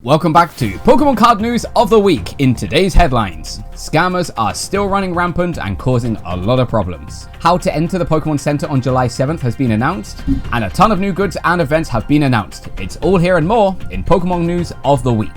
Welcome back to Pokemon Card News of the Week. In today's headlines, scammers are still running rampant and causing a lot of problems. How to enter the Pokemon Center on July 7th has been announced, and a ton of new goods and events have been announced. It's all here and more in Pokemon News of the Week.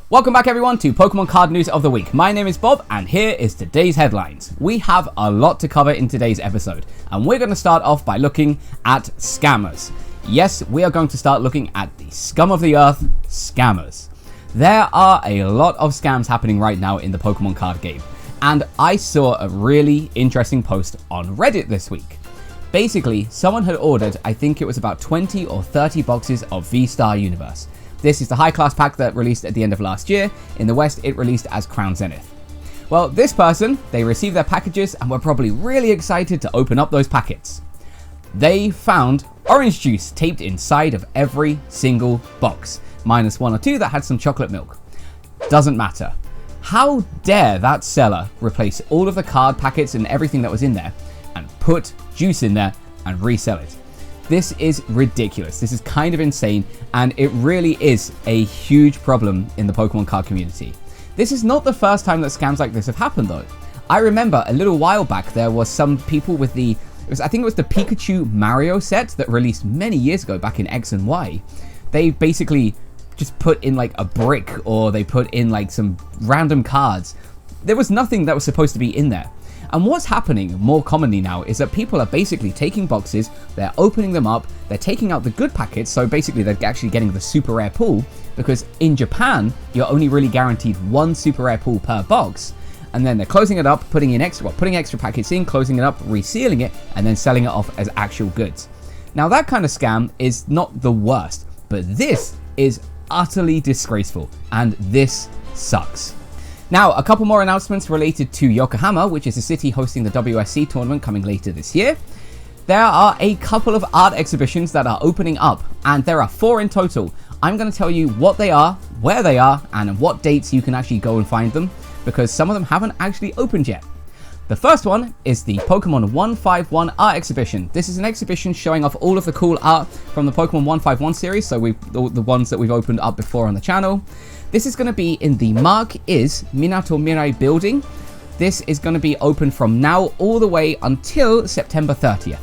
Welcome back everyone to Pokemon Card News of the Week. My name is Bob and here is today's headlines. We have a lot to cover in today's episode and we're going to start off by looking at scammers. Yes, we are going to start looking at the scum of the earth, scammers. There are a lot of scams happening right now in the Pokemon card game, and I saw a really interesting post on Reddit this week. Basically, someone had ordered, I think it was about 20 or 30 boxes of VSTAR Universe. This is the high class pack that released at the end of last year. In the West, it released as Crown Zenith. Well, this person, they received their packages and were probably really excited to open up those packets. They found orange juice taped inside of every single box, minus one or two that had some chocolate milk. Doesn't matter. How dare that seller replace all of the card packets and everything that was in there and put juice in there and resell it? This is ridiculous. This is kind of insane, and it really is a huge problem in the Pokemon card community. This is not the first time that scams like this have happened though. I remember a little while back there was some people with I think it was the Pikachu Mario set that released many years ago back in X and Y. They basically just put in like a brick, or they put in like some random cards. There was nothing that was supposed to be in there. And what's happening more commonly now is that people are basically taking boxes, they're opening them up, they're taking out the good packets, so basically they're actually getting the super rare pool, because in Japan, you're only really guaranteed one super rare pool per box, and then they're closing it up, putting extra packets in, closing it up, resealing it, and then selling it off as actual goods. Now that kind of scam is not the worst, but this is utterly disgraceful, and this sucks. Now, a couple more announcements related to Yokohama, which is a city hosting the WSC tournament coming later this year. There are a couple of art exhibitions that are opening up, and there are 4 in total. I'm going to tell you what they are, where they are, and what dates you can actually go and find them, because some of them haven't actually opened yet. The first one is the Pokemon 151 art exhibition. This is an exhibition showing off all of the cool art from the Pokemon 151 series, so the ones that we've opened up before on the channel. This is going to be in the Mark Is Minato Mirai building. This is going to be open from now all the way until September 30th.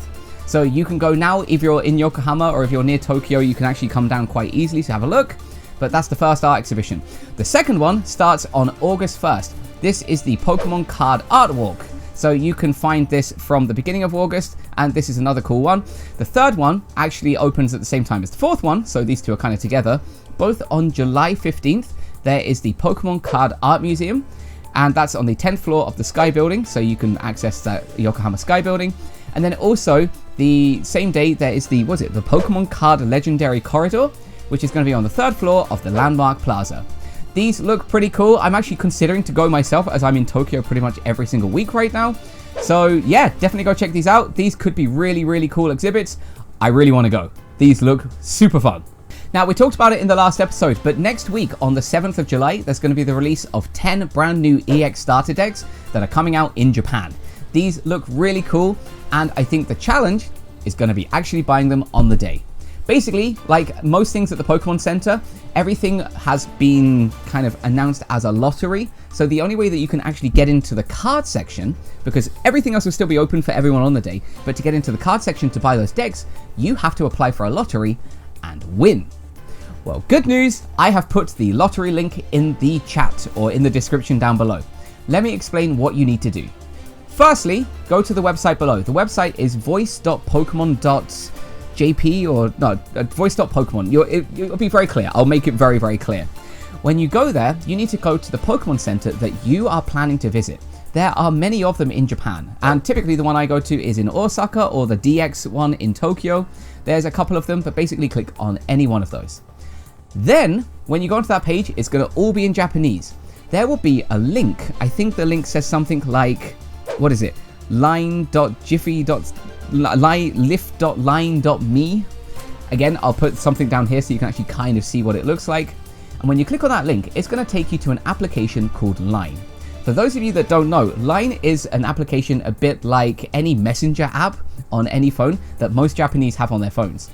So you can go now if you're in Yokohama, or if you're near Tokyo, you can actually come down quite easily to have a look. But that's the first art exhibition. The second one starts on August 1st. This is the Pokemon Card Art Walk. So you can find this from the beginning of August, and this is another cool one. The third one actually opens at the same time as the fourth one, so these two are kind of together. Both on July 15th, there is the Pokemon Card Art Museum, and that's on the 10th floor of the Sky Building, so you can access that Yokohama Sky Building. And then also, the same day, there is the Pokemon Card Legendary Corridor, which is going to be on the 3rd floor of the Landmark Plaza. These look pretty cool. I'm actually considering to go myself, as I'm in Tokyo pretty much every single week right now. So yeah, definitely go check these out. These could be really, really cool exhibits. I really want to go. These look super fun. Now, we talked about it in the last episode, but next week on the 7th of July, there's going to be the release of 10 brand new EX starter decks that are coming out in Japan. These look really cool, and I think the challenge is going to be actually buying them on the day. Basically, like most things at the Pokemon Center, everything has been kind of announced as a lottery. So the only way that you can actually get into the card section, because everything else will still be open for everyone on the day, but to get into the card section to buy those decks, you have to apply for a lottery and win. Well, good news, I have put the lottery link in the chat or in the description down below. Let me explain what you need to do. Firstly, go to the website below. The website is voice.pokemon.jp or no, voice.pokemon. It'll be very clear. I'll make it very, very clear. When you go there, you need to go to the Pokemon Center that you are planning to visit. There are many of them in Japan, and typically the one I go to is in Osaka, or the DX one in Tokyo. There's a couple of them, but basically click on any one of those. Then, when you go onto that page, it's going to all be in Japanese. There will be a link. I think the link says something like, what is it? lift.line.me. Again, I'll put something down here so you can actually kind of see what it looks like. And when you click on that link, it's going to take you to an application called Line. For those of you that don't know, Line is an application a bit like any messenger app on any phone that most Japanese have on their phones.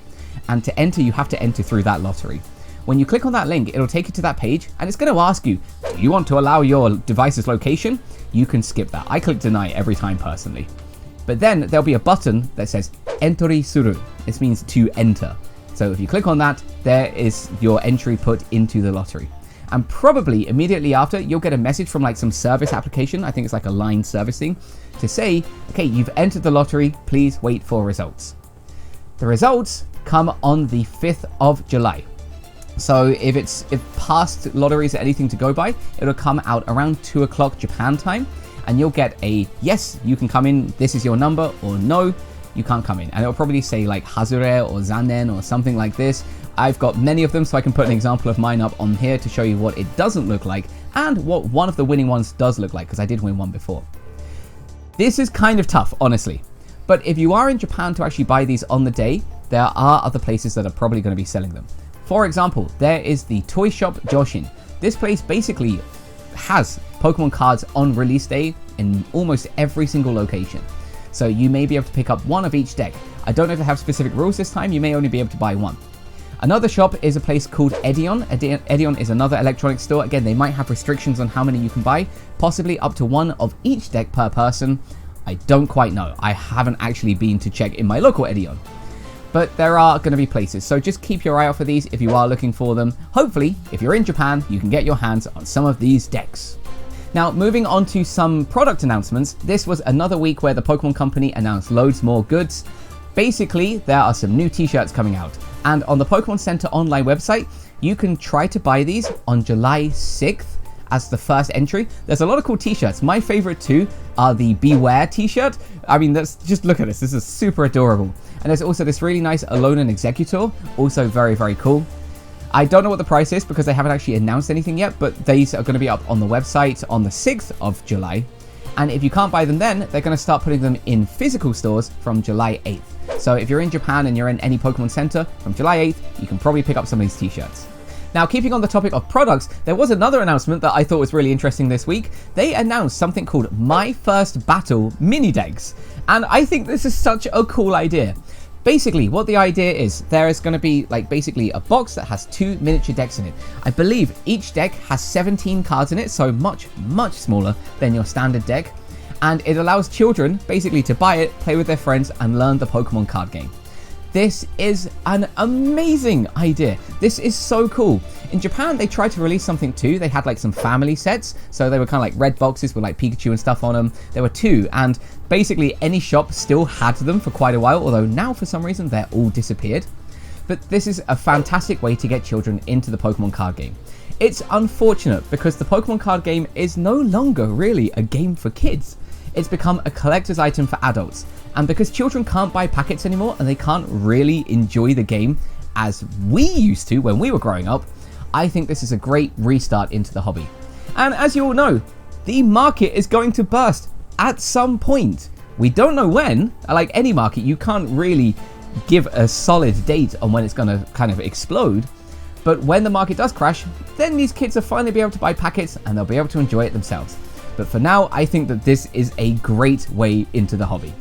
And to enter, you have to enter through that lottery. When you click on that link, it'll take you to that page and it's going to ask you, do you want to allow your device's location? You can skip that. I click deny every time personally. But then there'll be a button that says Entori Suru. This means to enter. So if you click on that, there is your entry put into the lottery. And probably immediately after, you'll get a message from like some service application, I think it's like a Line service thing, to say, okay, you've entered the lottery, please wait for results. The results come on the 5th of July. So if past lotteries are anything to go by, it'll come out around 2 o'clock Japan time, and you'll get a yes, you can come in, this is your number, or no, you can't come in. And it'll probably say like Hazure or Zanen or something like this. I've got many of them, so I can put an example of mine up on here to show you what it doesn't look like and what one of the winning ones does look like, because I did win one before. This is kind of tough, honestly. But if you are in Japan to actually buy these on the day, there are other places that are probably going to be selling them. For example, there is the toy shop Joshin. This place basically has Pokemon cards on release day in almost every single location. So you may be able to pick up one of each deck. I don't know if they have specific rules this time, you may only be able to buy one. Another shop is a place called Edion. Edion is another electronic store. Again, they might have restrictions on how many you can buy, possibly up to one of each deck per person. I don't quite know. I haven't actually been to check in my local Edion. But there are going to be places, so just keep your eye out for these if you are looking for them. Hopefully, if you're in Japan, you can get your hands on some of these decks. Now, moving on to some product announcements, this was another week where the Pokemon Company announced loads more goods. Basically, there are some new t-shirts coming out, and on the Pokemon Center online website, you can try to buy these on July 6th as the first entry. There's a lot of cool t-shirts. My favorite two are the Bewear t-shirt. I mean, just look at this. This is super adorable. And there's also this really nice Alolan Executor, also very, very cool. I don't know what the price is because they haven't actually announced anything yet, but these are going to be up on the website on the 6th of July. And if you can't buy them then, they're going to start putting them in physical stores from July 8th. So if you're in Japan and you're in any Pokemon Center from July 8th, you can probably pick up some of these t-shirts. Now, keeping on the topic of products, there was another announcement that I thought was really interesting this week. They announced something called My First Battle mini decks. And I think this is such a cool idea. Basically, what the idea is, there is going to be like basically a box that has 2 miniature decks in it. I believe each deck has 17 cards in it, so much, much smaller than your standard deck. And it allows children basically to buy it, play with their friends, and learn the Pokemon card game. This is an amazing idea. This is so cool. In Japan, they tried to release something too. They had like some family sets. So they were kind of like red boxes with like Pikachu and stuff on them. There were 2, and basically any shop still had them for quite a while, although now for some reason they're all disappeared. But this is a fantastic way to get children into the Pokemon card game. It's unfortunate because the Pokemon card game is no longer really a game for kids. It's become a collector's item for adults. And because children can't buy packets anymore and they can't really enjoy the game as we used to when we were growing up, I think this is a great restart into the hobby. And as you all know, the market is going to burst at some point. We don't know when. Like any market, you can't really give a solid date on when it's going to kind of explode. But when the market does crash, then these kids will finally be able to buy packets and they'll be able to enjoy it themselves. But for now, I think that this is a great way into the hobby.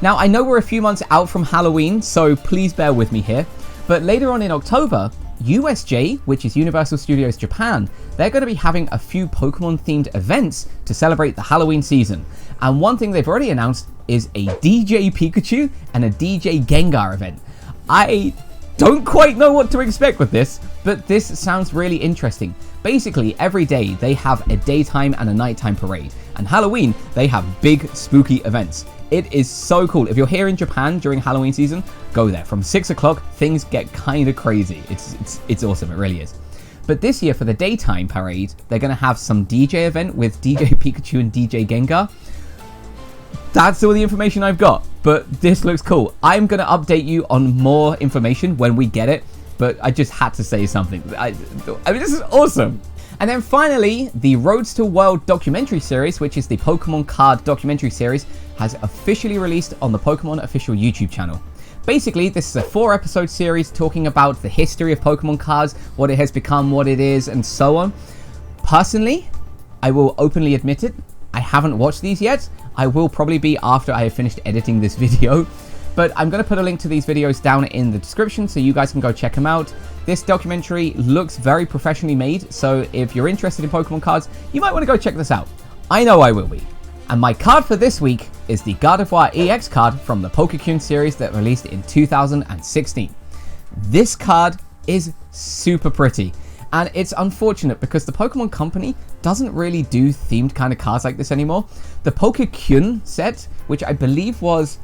Now, I know we're a few months out from Halloween, so please bear with me here. But later on in October, USJ, which is Universal Studios Japan, they're going to be having a few Pokemon-themed events to celebrate the Halloween season. And one thing they've already announced is a DJ Pikachu and a DJ Gengar event. I don't quite know what to expect with this, but this sounds really interesting. Basically, every day they have a daytime and a nighttime parade, and Halloween they have big spooky events. It is so cool. If you're here in Japan during Halloween season, go there. From 6 o'clock, things get kind of crazy. It's awesome, it really is. But this year for the daytime parade, they're going to have some DJ event with DJ Pikachu and DJ Gengar. That's all the information I've got, but this looks cool. I'm going to update you on more information when we get it, but I just had to say something. I mean, this is awesome. And then finally, the Roads to World documentary series, which is the Pokemon card documentary series, has officially released on the Pokemon official YouTube channel. Basically, this is a 4-episode series talking about the history of Pokemon cards, what it has become, what it is, and so on. Personally, I will openly admit it, I haven't watched these yet. I will probably be after I have finished editing this video. But I'm going to put a link to these videos down in the description so you guys can go check them out. This documentary looks very professionally made, so if you're interested in Pokemon cards, you might want to go check this out. I know I will be. And my card for this week is the Gardevoir EX card from the Pikachu series that released in 2016. This card is super pretty. And it's unfortunate because the Pokemon Company doesn't really do themed kind of cards like this anymore. The Pikachu set, which I believe was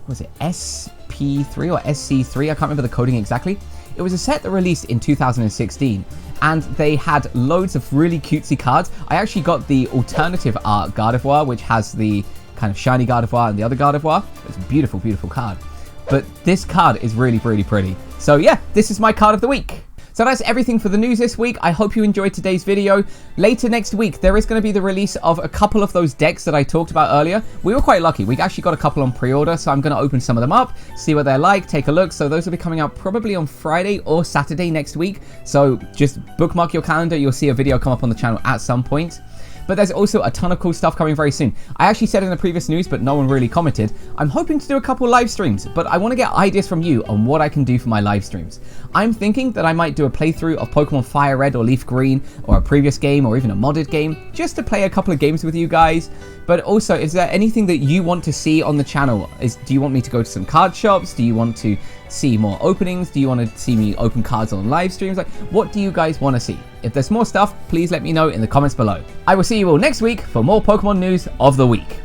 it SP3 or SC3? I can't remember the coding exactly. It was a set that released in 2016, and they had loads of really cutesy cards. I actually got the alternative art Gardevoir, which has the kind of shiny Gardevoir and the other Gardevoir. It's a beautiful, beautiful card. But this card is really, really pretty. So yeah, this is my card of the week. So that's everything for the news this week. I hope you enjoyed today's video. Later next week, there is going to be the release of a couple of those decks that I talked about earlier. We were quite lucky. We actually got a couple on pre-order, so I'm going to open some of them up, see what they're like, take a look. So those will be coming out probably on Friday or Saturday next week. So just bookmark your calendar. You'll see a video come up on the channel at some point. But there's also a ton of cool stuff coming very soon. I actually said in the previous news, but no one really commented. I'm hoping to do a couple live streams, but I want to get ideas from you on what I can do for my live streams. I'm thinking that I might do a playthrough of Pokemon Fire Red or Leaf Green, or a previous game, or even a modded game, just to play a couple of games with you guys. But also, is there anything that you want to see on the channel? Do you want me to go to some card shops? Do you want to see more openings? Do you want to see me open cards on live streams? Like, what do you guys want to see? If there's more stuff, please let me know in the comments below. I will see you all next week for more Pokemon news of the week.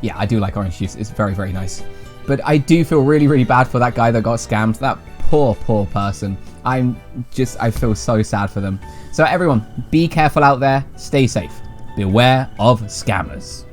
Yeah, I do like orange juice. It's very, very nice. But I do feel really, really bad for that guy that got scammed. That poor, poor person. I feel so sad for them. So everyone, be careful out there. Stay safe. Beware of scammers.